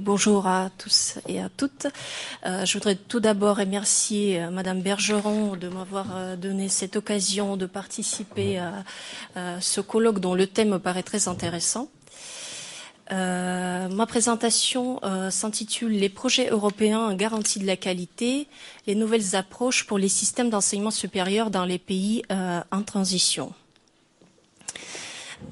Bonjour à tous et à toutes. Je voudrais tout d'abord remercier Madame Bergeron de m'avoir donné cette occasion de participer à ce colloque dont le thème me paraît très intéressant. Ma présentation s'intitule « Les projets européens garantie de la qualité, les nouvelles approches pour les systèmes d'enseignement supérieur dans les pays en transition ».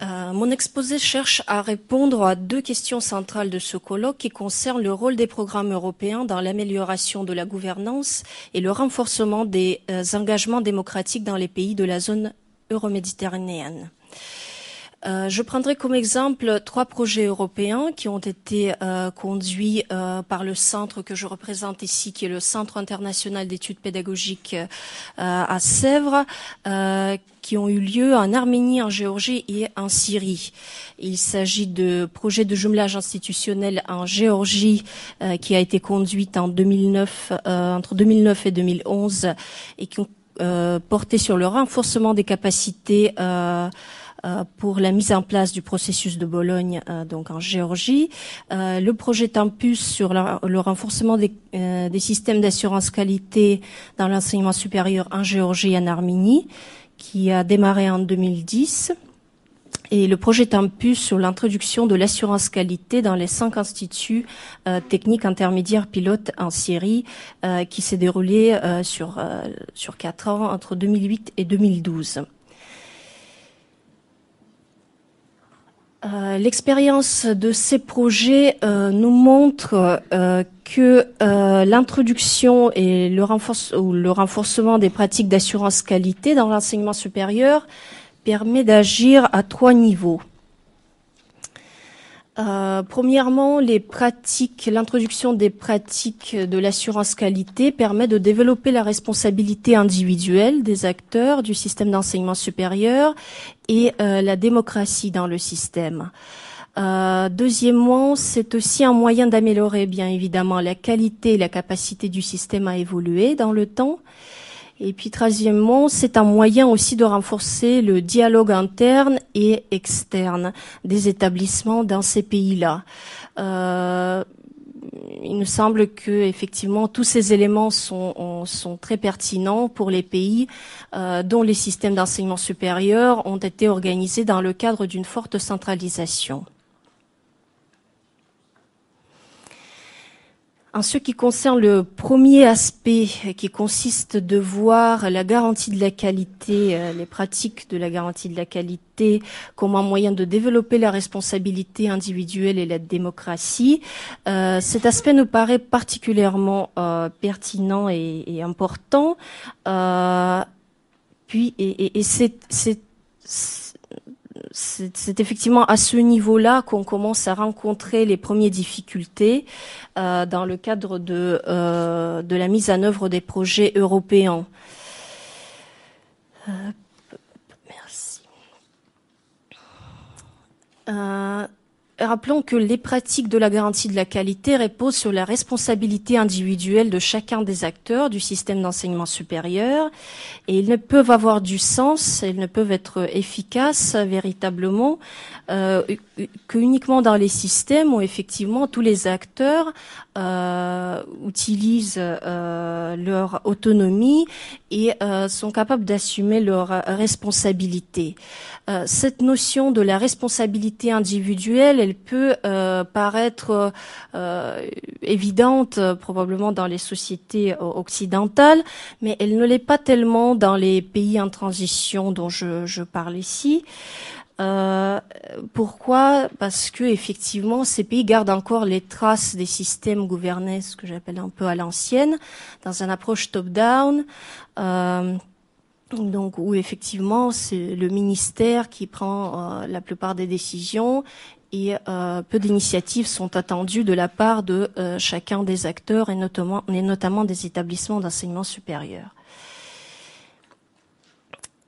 Mon exposé cherche à répondre à deux questions centrales de ce colloque qui concernent le rôle des programmes européens dans l'amélioration de la gouvernance et le renforcement des engagements démocratiques dans les pays de la zone euroméditerranéenne. Je prendrai comme exemple trois projets européens qui ont été conduits par le centre que je représente ici, qui est le Centre international d'études pédagogiques à Sèvres, qui ont eu lieu en Arménie, en Géorgie et en Syrie. Il s'agit de projets de jumelage institutionnel en Géorgie qui a été conduite en 2009, entre 2009 et 2011 et qui ont porté sur le renforcement des capacités pour la mise en place du processus de Bologne, donc en Géorgie. Le projet Tempus sur le renforcement des systèmes d'assurance qualité dans l'enseignement supérieur en Géorgie et en Arménie, qui a démarré en 2010. Et le projet Tempus sur l'introduction de l'assurance qualité dans les 5 instituts techniques intermédiaires pilotes en Syrie, qui s'est déroulé sur 4 ans, entre 2008 et 2012. L'expérience de ces projets nous montre que l'introduction et le renforcement des pratiques d'assurance qualité dans l'enseignement supérieur permet d'agir à 3 niveaux. Premièrement, l'introduction des pratiques de l'assurance qualité permet de développer la responsabilité individuelle des acteurs du système d'enseignement supérieur et la démocratie dans le système. Deuxièmement, c'est aussi un moyen d'améliorer bien évidemment la qualité et la capacité du système à évoluer dans le temps. Et puis troisièmement, c'est un moyen aussi de renforcer le dialogue interne et externe des établissements dans ces pays-là. Il me semble que effectivement tous ces éléments sont très pertinents pour les pays dont les systèmes d'enseignement supérieur ont été organisés dans le cadre d'une forte centralisation. En ce qui concerne le premier aspect, qui consiste de voir la garantie de la qualité, les pratiques de la garantie de la qualité comme un moyen de développer la responsabilité individuelle et la démocratie, cet aspect nous paraît particulièrement pertinent et important. C'est effectivement à ce niveau-là qu'on commence à rencontrer les premières difficultés dans le cadre de la mise en œuvre des projets européens. Merci. Rappelons que les pratiques de la garantie de la qualité reposent sur la responsabilité individuelle de chacun des acteurs du système d'enseignement supérieur et ils ne peuvent avoir du sens, ils ne peuvent être efficaces véritablement que uniquement dans les systèmes où effectivement tous les acteurs utilisent leur autonomie et sont capables d'assumer leurs responsabilités. Cette notion de la responsabilité individuelle, elle peut paraître évidente probablement dans les sociétés occidentales, mais elle ne l'est pas tellement dans les pays en transition dont je parle ici. Pourquoi? Parce que effectivement, ces pays gardent encore les traces des systèmes gouvernés, ce que j'appelle un peu à l'ancienne, dans une approche top-down. Donc où effectivement c'est le ministère qui prend la plupart des décisions et peu d'initiatives sont attendues de la part de chacun des acteurs et notamment des établissements d'enseignement supérieur.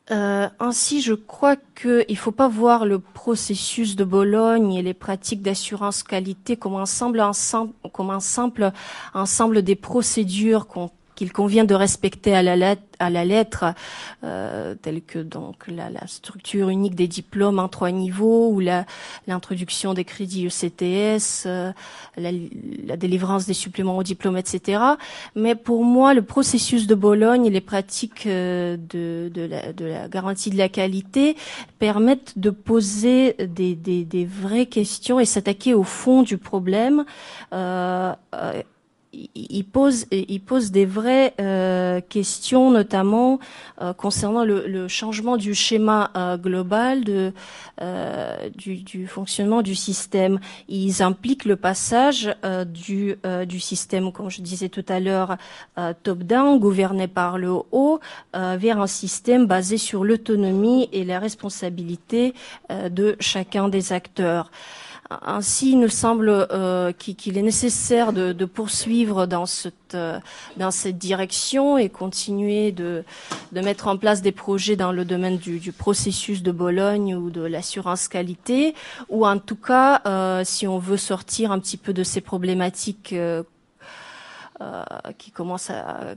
Ainsi, je crois qu'il ne faut pas voir le processus de Bologne et les pratiques d'assurance qualité comme un simple ensemble des procédures qu'il convient de respecter à la lettre, telles que donc la structure unique des diplômes en 3 niveaux, ou l'introduction des crédits ECTS, la délivrance des suppléments au diplôme, etc. Mais pour moi, le processus de Bologne et les pratiques de la garantie de la qualité permettent de poser des vraies questions et s'attaquer au fond du problème. Il pose des vraies questions, notamment concernant le changement du schéma global du fonctionnement du système. Ils impliquent le passage du système, comme je disais tout à l'heure, top-down, gouverné par le haut, vers un système basé sur l'autonomie et la responsabilité de chacun des acteurs. Ainsi, il nous semble qu'il est nécessaire de poursuivre dans cette direction et continuer de mettre en place des projets dans le domaine du processus de Bologne ou de l'assurance qualité, ou en tout cas, si on veut sortir un petit peu de ces problématiques qui commencent à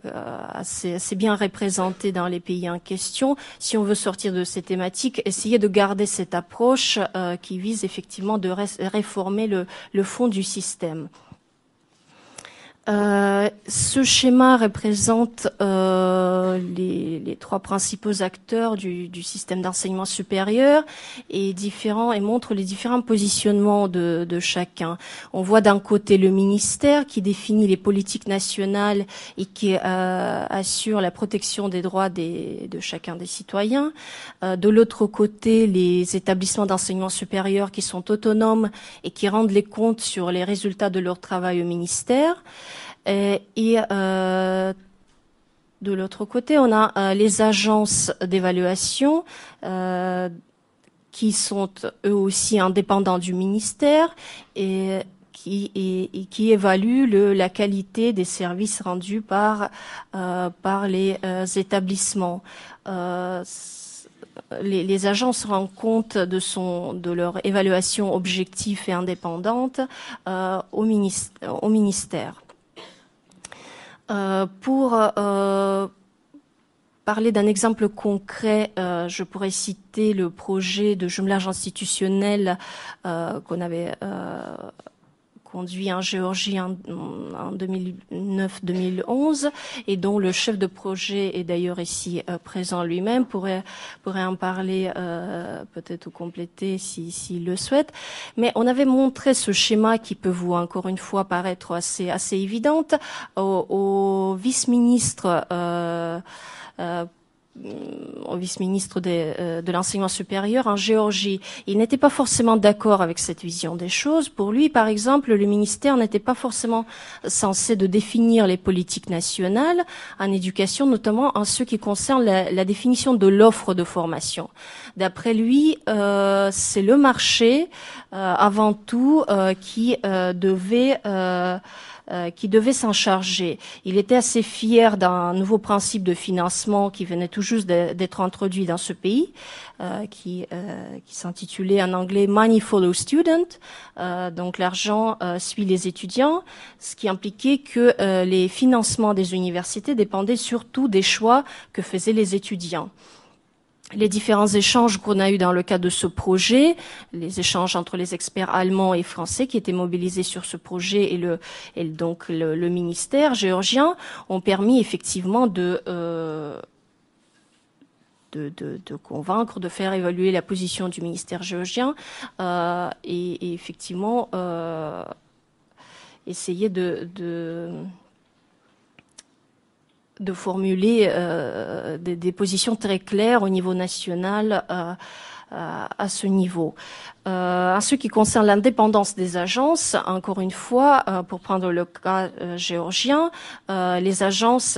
assez bien représentées dans les pays en question. Si on veut sortir de ces thématiques, essayer de garder cette approche qui vise effectivement de réformer le fond du système. Ce schéma représente les 3 principaux acteurs du système d'enseignement supérieur et montre les différents positionnements de chacun. On voit d'un côté le ministère qui définit les politiques nationales et qui assure la protection des droits de chacun des citoyens. De l'autre côté, les établissements d'enseignement supérieur qui sont autonomes et qui rendent les comptes sur les résultats de leur travail au ministère. Et de l'autre côté, on a les agences d'évaluation qui sont eux aussi indépendants du ministère et qui évaluent la qualité des services rendus par les établissements. Les agences rendent compte de leur évaluation objective et indépendante au ministère. Pour parler d'un exemple concret, je pourrais citer le projet de jumelage institutionnel qu'on avait conduit en Géorgie en 2009-2011 et dont le chef de projet est d'ailleurs ici présent lui-même, pourrait en parler peut-être ou compléter s'il le souhaite. Mais on avait montré ce schéma qui peut vous encore une fois paraître assez évidente au vice-ministre de l'enseignement supérieur en Géorgie. Il n'était pas forcément d'accord avec cette vision des choses. Pour lui, par exemple, le ministère n'était pas forcément censé de définir les politiques nationales en éducation, notamment en ce qui concerne la définition de l'offre de formation. D'après lui, c'est le marché, avant tout, qui devait s'en charger. Il était assez fier d'un nouveau principe de financement qui venait tout juste d'être introduit dans ce pays, qui s'intitulait en anglais Money Follows Student, donc l'argent suit les étudiants, ce qui impliquait que les financements des universités dépendaient surtout des choix que faisaient les étudiants. Les différents échanges qu'on a eus dans le cadre de ce projet, les échanges entre les experts allemands et français qui étaient mobilisés sur ce projet et donc le ministère géorgien, ont permis effectivement de convaincre, de faire évaluer la position du ministère géorgien et effectivement essayer de formuler des positions très claires au niveau national à ce niveau. En ce qui concerne l'indépendance des agences, encore une fois, pour prendre le cas géorgien, l'agence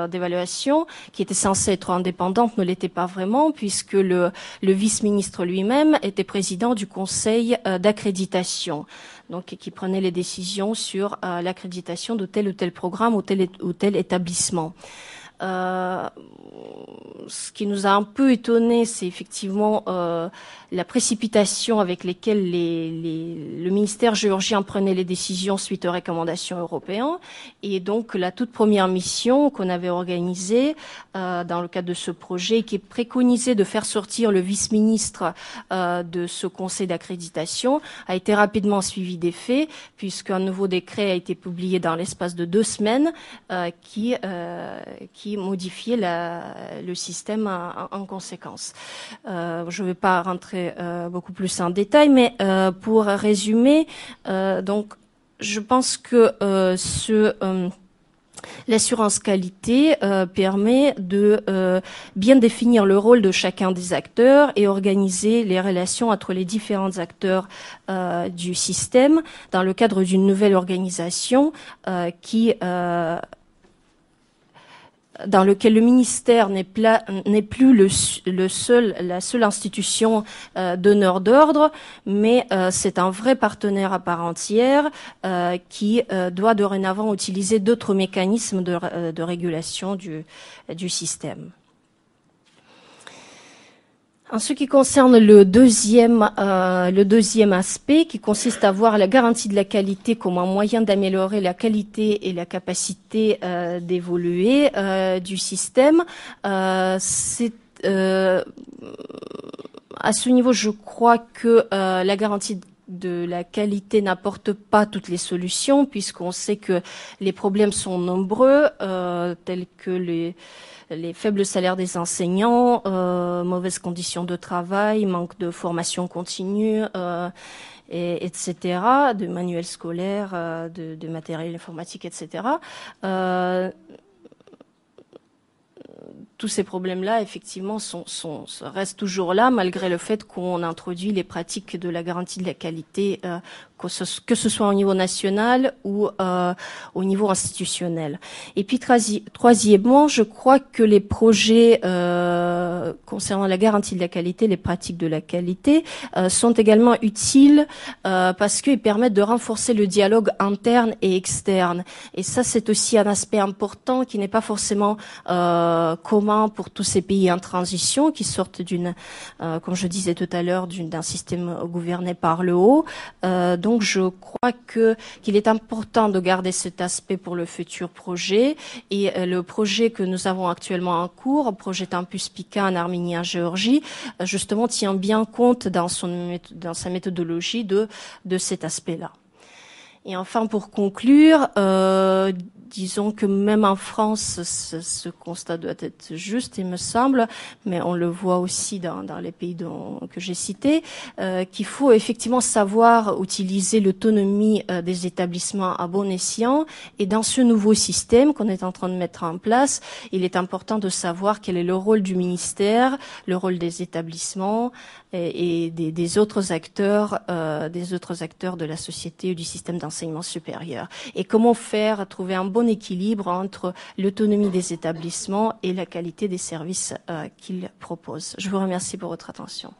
d'évaluation qui était censée être indépendante ne l'était pas vraiment, puisque le vice-ministre lui-même était président du conseil d'accréditation, donc qui prenait les décisions sur l'accréditation de tel ou tel programme ou tel établissement. Ce qui nous a un peu étonné, c'est effectivement la précipitation avec laquelle le ministère géorgien prenait les décisions suite aux recommandations européennes. Et donc la toute première mission qu'on avait organisée dans le cadre de ce projet, qui préconisait de faire sortir le vice-ministre de ce conseil d'accréditation, a été rapidement suivie des faits, puisqu'un nouveau décret a été publié dans l'espace de 2 semaines qui modifiait le système en conséquence. Je ne vais pas rentrer beaucoup plus en détail, mais pour résumer, donc je pense que l'assurance qualité permet de bien définir le rôle de chacun des acteurs et organiser les relations entre les différents acteurs du système dans le cadre d'une nouvelle organisation dans lequel le ministère n'est plus la seule institution donneur d'ordre, mais c'est un vrai partenaire à part entière qui doit dorénavant utiliser d'autres mécanismes de régulation du système. En ce qui concerne le deuxième aspect, qui consiste à voir la garantie de la qualité comme un moyen d'améliorer la qualité et la capacité d'évoluer du système, à ce niveau, je crois que la garantie de la qualité n'apporte pas toutes les solutions, puisqu'on sait que les problèmes sont nombreux, tels que les faibles salaires des enseignants, mauvaises conditions de travail, manque de formation continue, etc., de manuels scolaires, de matériel informatique, etc. Tous ces problèmes-là, effectivement, restent toujours là, malgré le fait qu'on introduit les pratiques de la garantie de la qualité, que ce soit au niveau national ou au niveau institutionnel. Et puis, troisièmement, je crois que les projets concernant la garantie de la qualité, les pratiques de la qualité, sont également utiles parce qu'ils permettent de renforcer le dialogue interne et externe. Et ça, c'est aussi un aspect important qui n'est pas forcément commun pour tous ces pays en transition qui sortent comme je disais tout à l'heure, d'un système gouverné par le haut. Donc je crois qu'il est important de garder cet aspect pour le futur projet. Et le projet que nous avons actuellement en cours, projet Tempus Pica en Arménie et en Géorgie, justement tient bien compte dans sa méthodologie de cet aspect-là. Et enfin, pour conclure, disons que même en France, ce constat doit être juste, il me semble, mais on le voit aussi dans les pays que j'ai cités, qu'il faut effectivement savoir utiliser l'autonomie des établissements à bon escient. Et dans ce nouveau système qu'on est en train de mettre en place, il est important de savoir quel est le rôle du ministère, le rôle des établissements et des autres acteurs de la société ou du système d'enseignement supérieur. Et comment trouver un bon équilibre entre l'autonomie des établissements et la qualité des services qu'ils proposent. Je vous remercie pour votre attention.